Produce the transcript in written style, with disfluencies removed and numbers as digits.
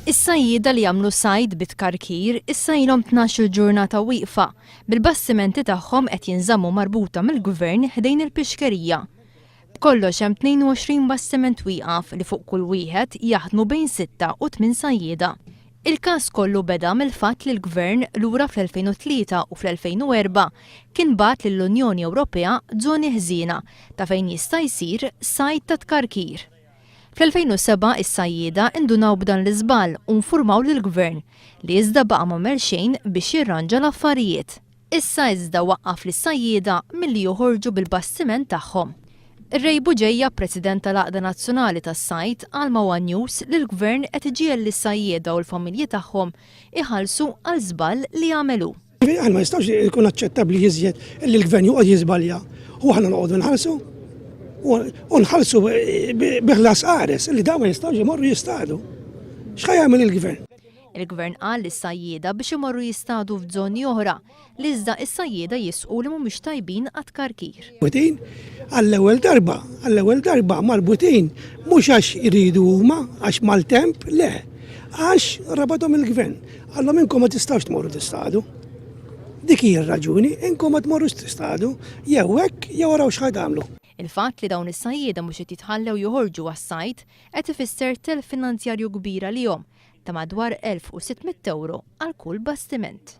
Is-sajjieda li jagħmlu sajd bit-tkarkir issa ilhom 12 ġurnata wieqfa bil-bastimenti tagħhom qed jinżammu marbuta mill-Gvern ħdejn il-pixkerija. B'kollox hemm 22 bastiment wieqaf li fuq kull wieħed jaħdmu bejn 6 u 8 sajjieda. Il-każ kollu beda mill-fatt li l-Gvern lura fl-2003 u fl-2004 kien bagħat lill-Unjoni Ewropea żoni ħżiena ta' fejn jista' jsir sajd ta' tkarkir. Fl-2007 is-sajjieda indunaw b'dan l-iżball u nfurmaw lill-Gvern li iżda baqa' m'għamel xejn biex jirranġa l-affarijiet. Issa iżda waqqaf lis-sajjieda milli joħorġu bil-bastiment tagħhom. Ir-Rej Buġejja, President tal-Għaqda Nazzjonali tas-Sajd, għal Mawa News li l-Gvern qed iġiegħel lis-sajjieda u l-familji tagħhom iħallsu għal żball li għamelu. Aħna ma jistgħux ikun aċċettabbli jiżjed li l-Gvern joqgħod jiżbalja u aħna noqogħdu nħallsu u nħallsu biħlas qares li dawn ma jistgħux imorru jistgħu. X'ħaj jagħmel il-Gvern? Il-Gvern qal lis-sajjieda biex imorru jistgħu f'żoni oħra li iżda is-sajjieda jisqu li mhumiex tajbin għat-tkarkir. Għall-ewwel darba marbutin mhux għax iridu huma għax mal-temp, le, għax rabadhom il-Gvern. Għallhom inkom ma tistgħux tmorru tistgħu. Dik hija r-raġuni, inkom ma tmorrux tistgħu, jew hekk jew waraw x'ħad għamlu. Il-fatt li dawn is-sajjieda mhux qed jitħallew joħorġu għas-sajd qed ifisser telf finanzjarju kbira lihom ta' madwar 1,600 € għal kull bastiment.